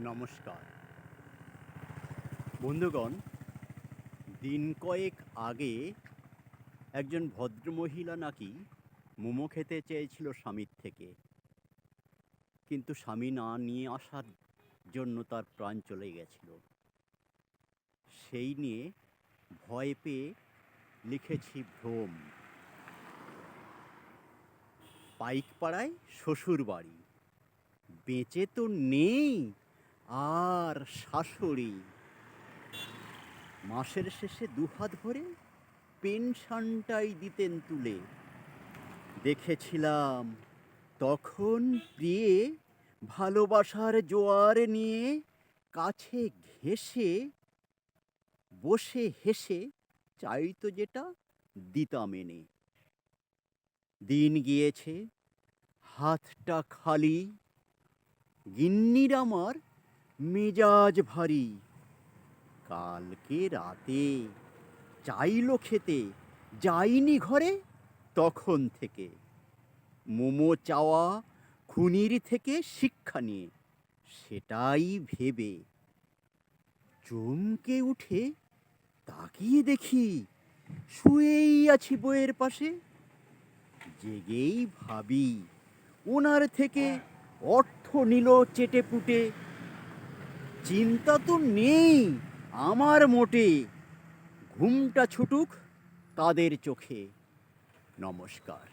নমস্কার বন্ধুগণ। দিন কয়েক আগে একজন ভদ্রমহিলা নাকি মোমো খেতে চেয়েছিল স্বামীর থেকে, কিন্তু স্বামী না নিয়ে আসার জন্য তার প্রাণ চলে গেছিল। সেই নিয়ে ভয় পেয়ে লিখেছি ভ্রম। পাইকপাড়ায় শ্বশুর বাড়ি, বেঁচে তো নেই আর শাশুড়ি। মাসের শেষে দুহাত ভরে পেনশনটাই দিতেন তুলে। দেখেছিলাম তখন প্রিয়ে ভালোবাসার জোয়ার নিয়ে কাছে ঘেঁষে বসে হেসে চাইতো যেটা দিতাম এনে। দিন গিয়েছে, হাতটা খালি, গিন্নির আমার মেজাজ ভারী। কালকে রাতে চাইলো খেতে, যাইনি ঘরে তখন থেকে। মোমো চাওয়া খুনির থেকে শিক্ষা নিয়ে, সেটাই ভেবে চমকে উঠে তাকিয়ে দেখি শুয়েই আছি বইয়ের পাশে। জেগেই ভাবি ওনার থেকে অর্থ নিল চেটেপুটে। চিন্তা তো নেই আমার মোটে, ঘুমটা ছুটুক তাদের চোখে। নমস্কার।